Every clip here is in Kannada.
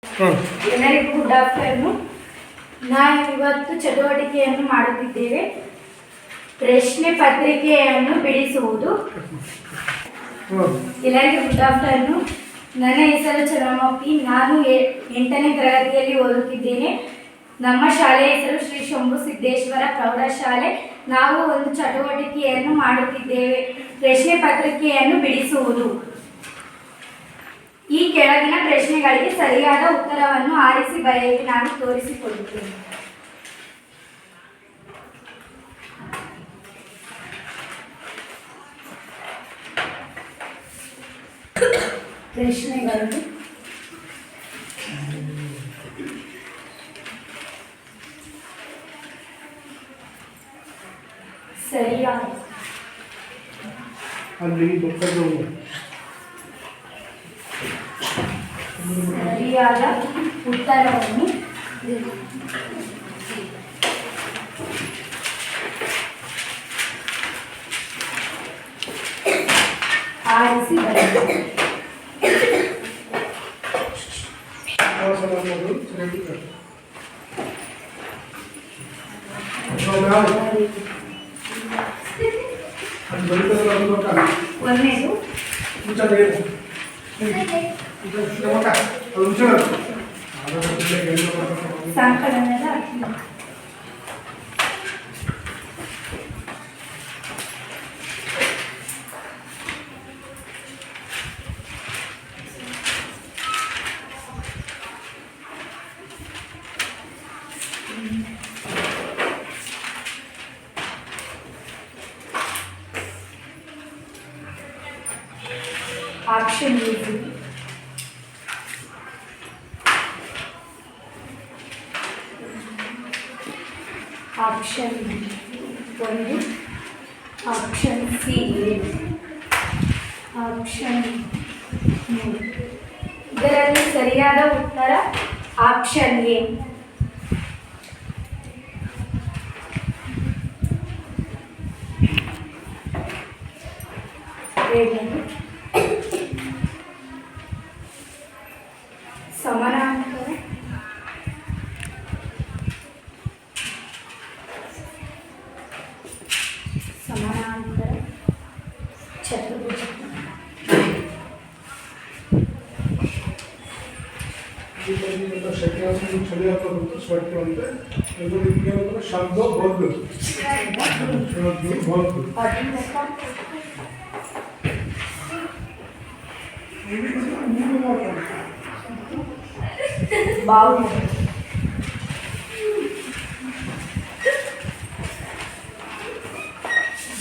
ಎಲ್ಲರಿಗೂ ಗುಡ್ ಆಫ್ಟರ್ನೂನ್. ನಾವು ಇವತ್ತು ಚಟುವಟಿಕೆಯನ್ನು ಮಾಡುತ್ತಿದ್ದೇವೆ. ಪ್ರಶ್ನೆ ಪತ್ರಿಕೆಯನ್ನು ಬಿಡಿಸುವುದು. ಎಲ್ಲರಿಗೂ ಗುಡ್ ಆಫ್ಟರ್ನೂನ್. ನನ್ನ ಹೆಸರು ಚರಮಪ್ಪಿ. ನಾನು 8ನೇ ತರಗತಿಯಲ್ಲಿ ಓದುತ್ತಿದ್ದೇನೆ. ನಮ್ಮ ಶಾಲೆಯ ಹೆಸರು ಶ್ರೀ ಶಂಭು ಸಿದ್ದೇಶ್ವರ ಪ್ರೌಢಶಾಲೆ. ನಾವು ಒಂದು ಚಟುವಟಿಕೆಯನ್ನು ಮಾಡುತ್ತಿದ್ದೇವೆ. ಪ್ರಶ್ನೆ ಪತ್ರಿಕೆಯನ್ನು ಬಿಡಿಸುವುದು. ಈ ಕೆಳಗಿನ ಪ್ರಶ್ನೆಗಳಿಗೆ ಸರಿಯಾದ ಉತ್ತರವನ್ನು ಆರಿಸಿ ಬರೆಯಲು ನಾನು ತೋರಿಸಿಕೊಡುತ್ತೇನೆ. ಪ್ರಶ್ನೆಗಳು: ಸರಿಯಾದ ಉತ್ತರವನ್ನು ಆರಿಸಿ ಬರೆಯಿರಿ. ಒಂದನೇದು ಸಂಕಲನದ ಆಪ್ಷನ್ ಇದೆ. Option 1, option C, option 3. ಇದರಲ್ಲಿ ಸರಿಯಾದ ಉತ್ತರ ಆಪ್ಷನ್ ಎ. ಸಮಾನಾಂತರ ಚತುರ್ಭುಜ.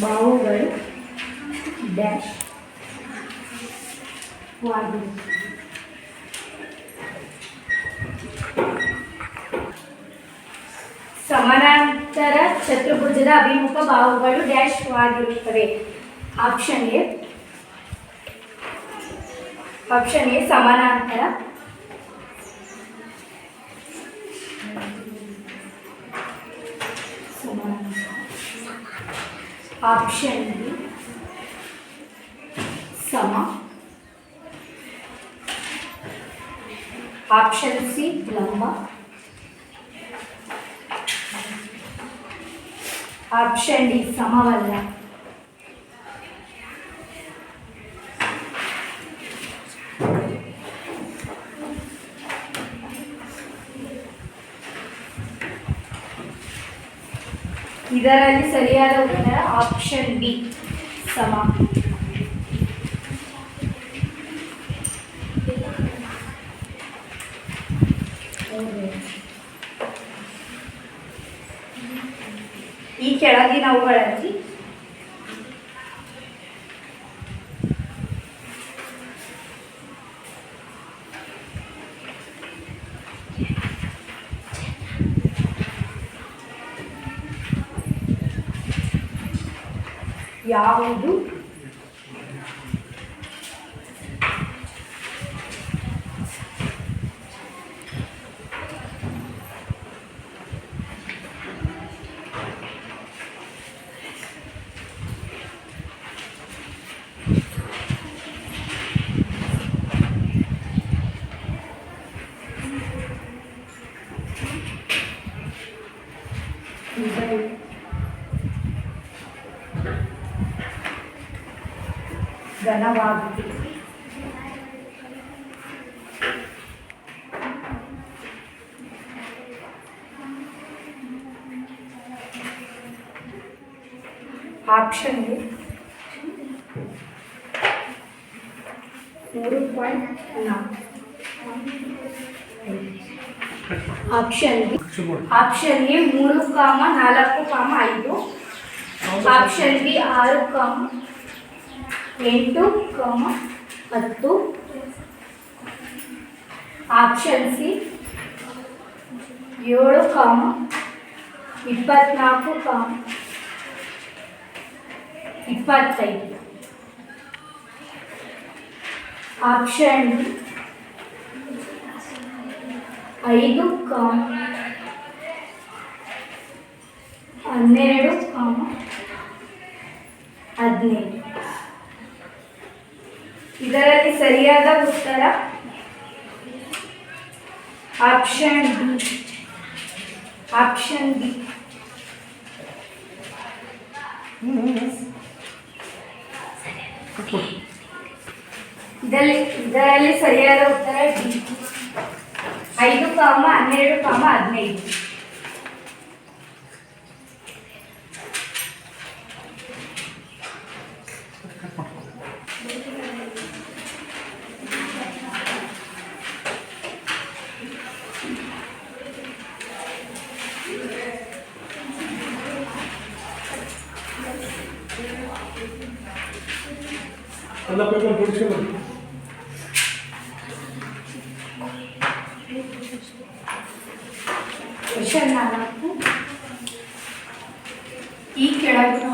ಬಾಹುಗಳು ಡ್ಯಾಶ್ ವಾಗಿವೆ. ಸಮಾನಾಂತರ ಚತುರ್ಭುಜದ ಅಭಿಮುಖ ಬಾಹುಗಳು ಡ್ಯಾಶ್ ವಾಗಿರುತ್ತವೆ. Option A. ಆಪ್ಷನ್ ಎ ಸಮಾನಾಂತರ. ಆಪ್ಷನ್ ಬಿ ಸಮ. ಆಪ್ಷನ್ ಸಿ ಲಂಬ. ಆಪ್ಷನ್ ಡಿ ಸಮವಲ್ಲ. ಇದರಲ್ಲಿ ಸರಿಯಾದ ಉತ್ತರ ಆಪ್ಷನ್ ಬಿ ಸಮ. ಈ ಕೆಳಗಿನವುಗಳಲ್ಲಿ ಯಾವುದು ಘನವಾಗಿದೆ. Option A 3.4. Option A 3,4,5. Option B 6,8,10. Option C 7,24,25. Option D 5,12,15. ಇದರಲ್ಲಿ ಸರಿಯಾದ ಉತ್ತರ ಆಪ್ಷನ್ ಬಿ. ಇದರಲ್ಲಿ ಸರಿಯಾದ ಉತ್ತರ ಡಿ 5,12,15. ಎಲ್ಲ ಪೇಪರ್ ಬಿಡಿಸ್ಕೊಂಡು ಕ್ವೆಶ್ಚನ್ 4. ಈ ಕೆಳಗಿನ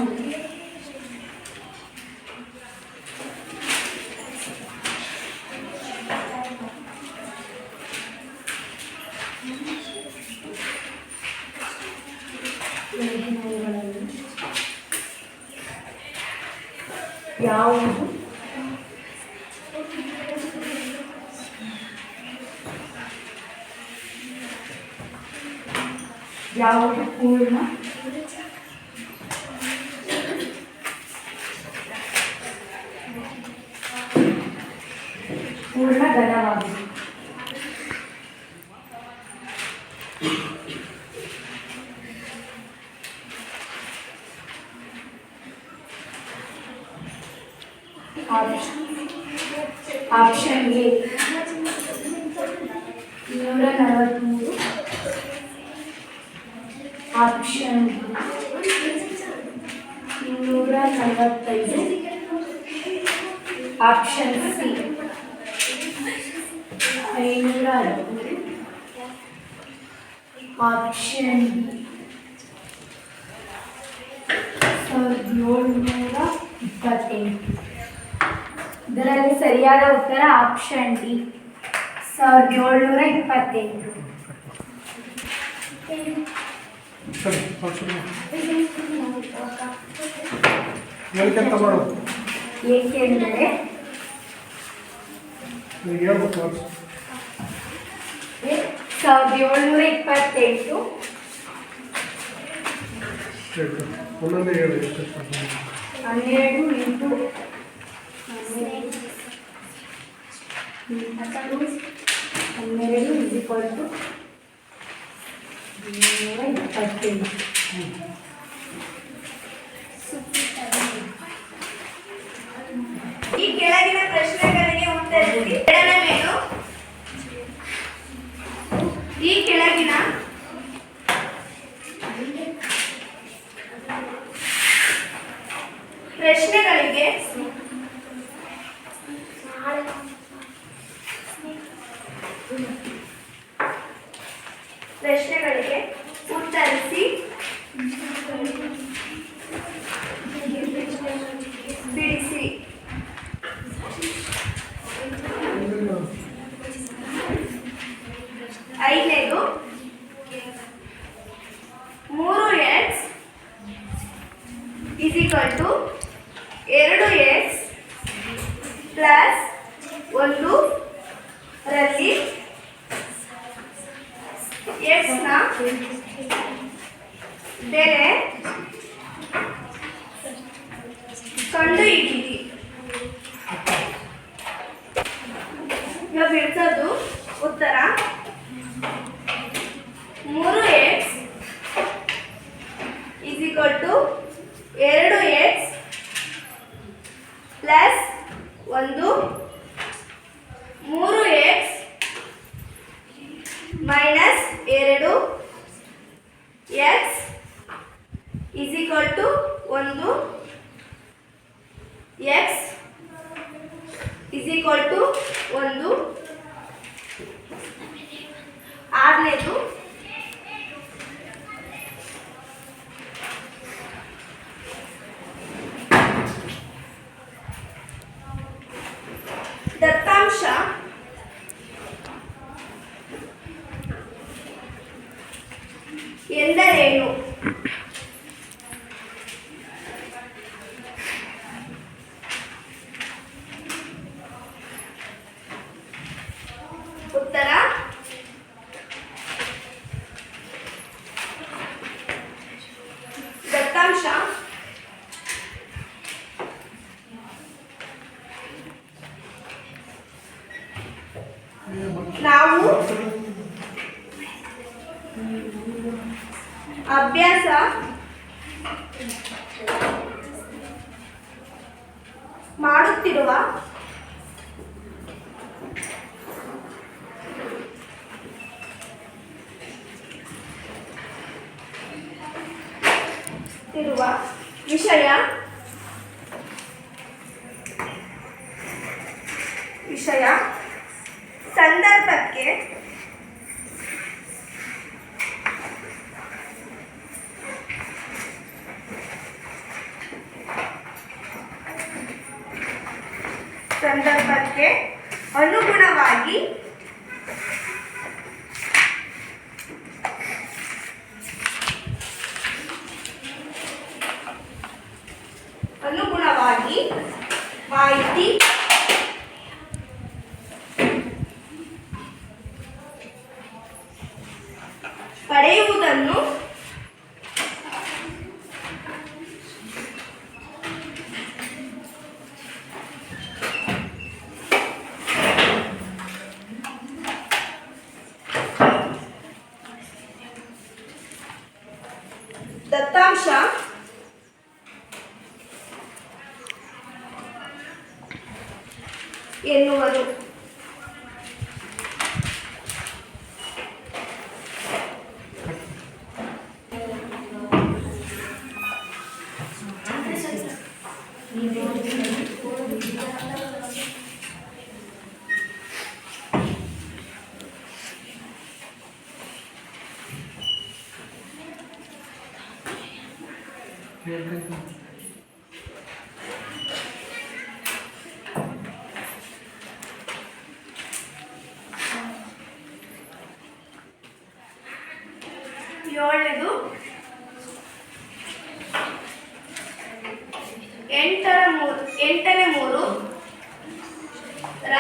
ಯಾವುದು ಪೂರ್ಣ ಘನವಾಗಿದೆ? Option A 243. Option B 245. Option C 510. Option D 1728. ಇದರಲ್ಲಿ ಸರಿಯಾದ ಉತ್ತರ ಆಪ್ಷನ್ ಡಿ 1728. ಏಕೆಂದರೆ 1728 12 ಇಂಟು 12 228. ಈ ಕೆಳಗಿನ ಪ್ರಶ್ನೆಗಳಿಗೆ ಉತ್ತರಿಸಿ. ಎರಡನೇ ಮೇಲು ಈ ಕೆಳಗಿನ ಪ್ರಶ್ನೆಗಳಿಗೆ ಉತ್ತರಿಸಿ. ಬಿಡಿಸಿ. ಐದನೇದು 3x = 2x ಪ್ಲಸ್ 1 ರಲ್ಲಿ x ನ ಬೆಲೆ ಕಂಡುಹಿಡಿಯಿರಿ. ಇವಾಗ ಬಿಡಿಸೋದು ಉತ್ತರ 3x is equal to 2x plus 1 3x minus 2 x is equal to 1 x is equal to 1. ಆರನೇದು ದತ್ತಾಂಶ ಎಂದರೇನು? ಉತ್ತರ ದತ್ತಾಂಶ ನಾವು ಅಭ್ಯಾಸ ಮಾಡುತ್ತಿರುವ ವಿಷಯ ಸಂದರ್ಭಕ್ಕೆ ಅನುಗುಣವಾಗಿ ಮಾಹಿತಿ ಪಡೆಯುವುದನ್ನು ದತ್ತಾಂಶ ಎನ್ನುವರು. ಏಳನೇದು 8 ರ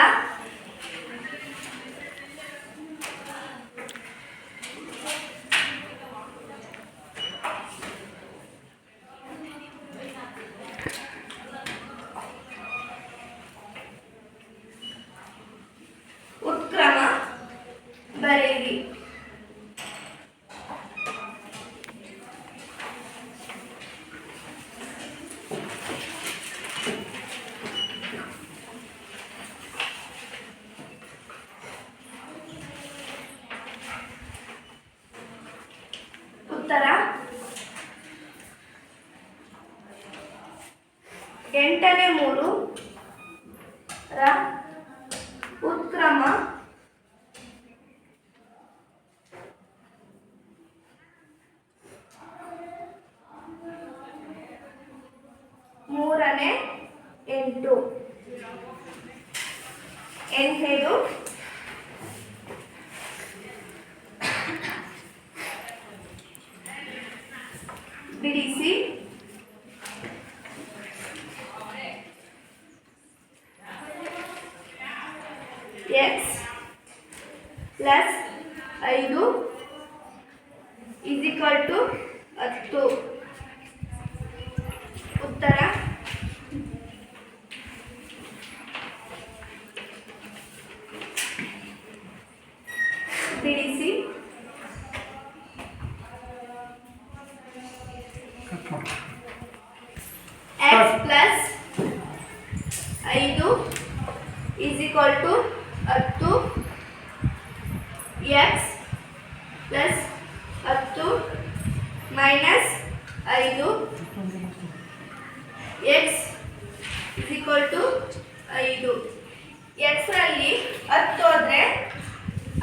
ಉತ್ಕ್ರಮ ಬರೆಯಿರಿ. ಉತ್ತರ 8 ರ ಉತ್ಕ್ರಮ ಮೂರನೇ 8. ಎಂಟನೇದು ಬಿಡಿಸಿ x + 5 = 10 ಉತ್ತರ ಬಿಡಿಸಿ. x plus 5 is equal to 10 x plus 10 minus 5 x is equal to 5. x ರಲ್ಲಿ 10 ಹೋದ್ರೆ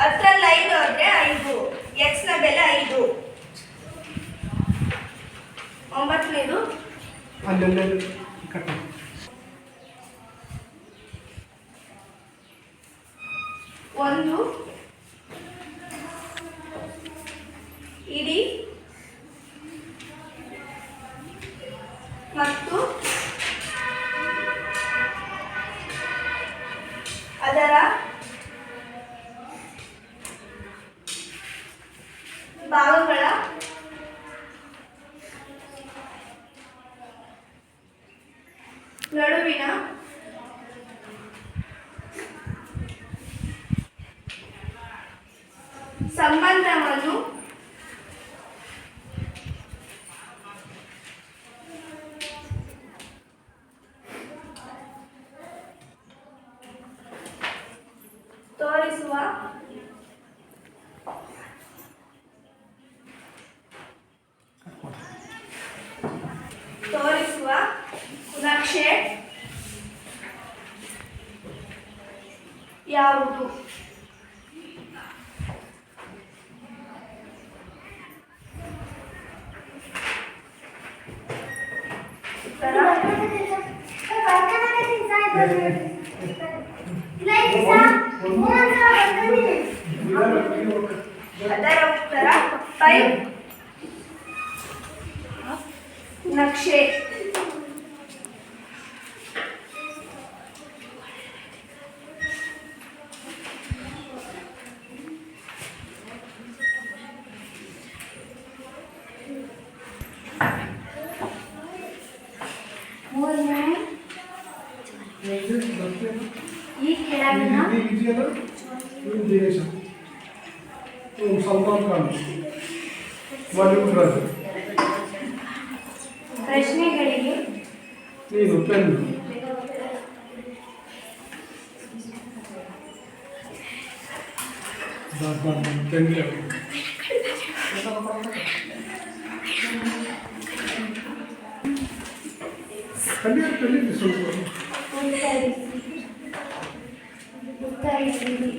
10ರಲ್ಲಿ 5 ಹೋದ್ರೆ 5. x ನ ಬೆಲೆ 5. ಒಂಬತ್ತನೇದು ಅಲ್ಲೆಲ್ಲ ಕಟ್ ಮಾಡಿ. ಒಂದು ಇಡೀ ಮತ್ತು ಅದರ ಭಾಗಗಳ ನಡುವಿನ ಸಂಬಂಧವನ್ನು ತೋರಿಸುವ ನಕ್ಷೆ ಯಾವುದು? ಉತ್ತರ ಅದರ ಉತ್ತರ 5 ನಕ್ಷೆ. ಈ ಕೆಳಗಿನ ಸಲ್ಮಾನ್ ಖಾನ್ ಬಾಲಿವುಡ್ ರಾಜ. ಪ್ರಶ್ನೆಗಳಿಗೆ ನೀನು ಪೆನ್ ಪೆನ್ ಖಂಡಿತ ಸ್ವಲ್ಪ ಉತ್ತರಿಸಿರಿ.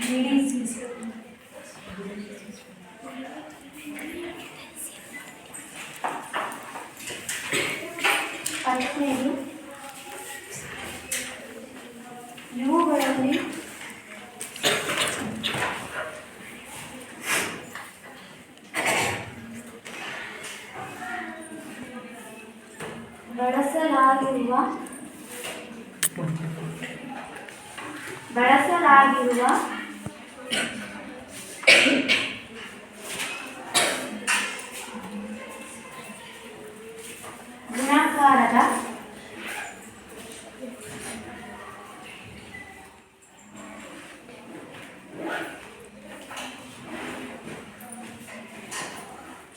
ಬಿಡಿಸಿ. ಹತ್ತನೇದು ಇವುಗಳಲ್ಲಿ ಬಳಸಲಾಗಿರುವ ಗುಣಾಕಾರದ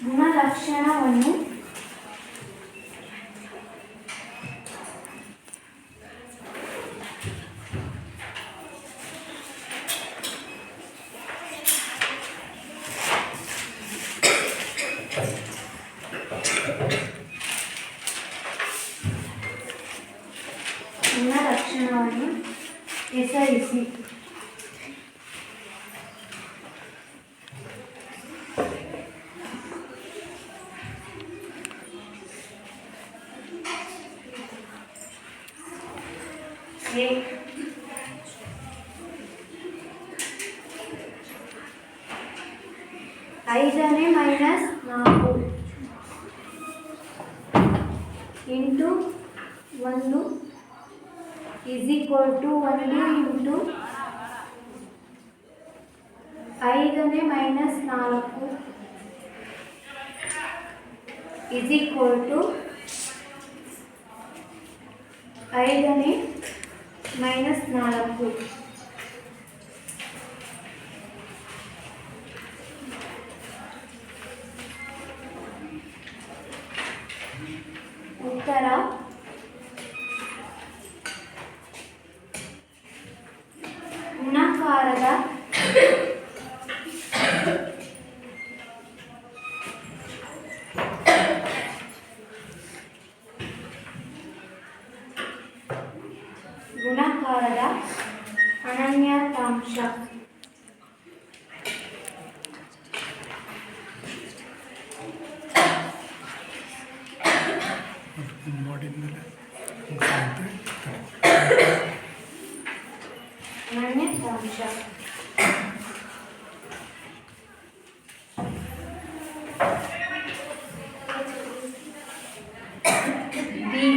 ಗುಣಲಕ್ಷಣವನ್ನು ಹೆಸರಿಸಿ. A 5ನೇ minus 4 into 1 is equal to 1 into 5ನೇ ಮೈನಸ್ 4 ಇಸ್ ಈಕ್ವಲ್ ಟು 5ನೇ ಮೈನಸ್ 4. ಉತ್ತರ ಗುಣಾಕಾರದ ಅನನ್ಯತಾಂಶ. ಮಾಡಿದ್ಮೇಲೆ ಅನನ್ಯತಾಂಶ ಬಿ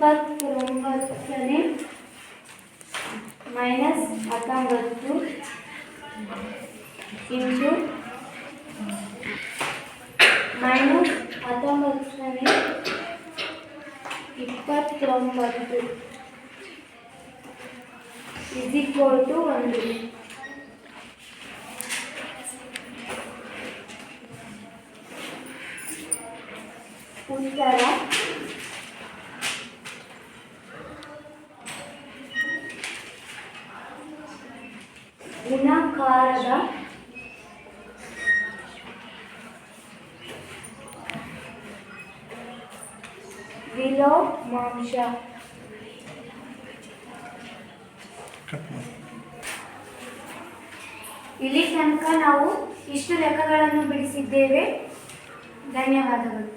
29ನೇ ಮೈನಸ್ 19 ಇಂಟು ಮೈನಸ್ 19ನೇ 29 ಇಸ್ ಈಕ್ವಲ್ ಟು 1. ಉತ್ತರ ಗುಣಾಕಾರದ ವಿಲೋಮಾಂಶ. ಇಲ್ಲಿ ತನಕ ನಾವು ಇಷ್ಟು ಲೆಕ್ಕಗಳನ್ನು ಬಿಡಿಸಿದ್ದೇವೆ. ಧನ್ಯವಾದಗಳು.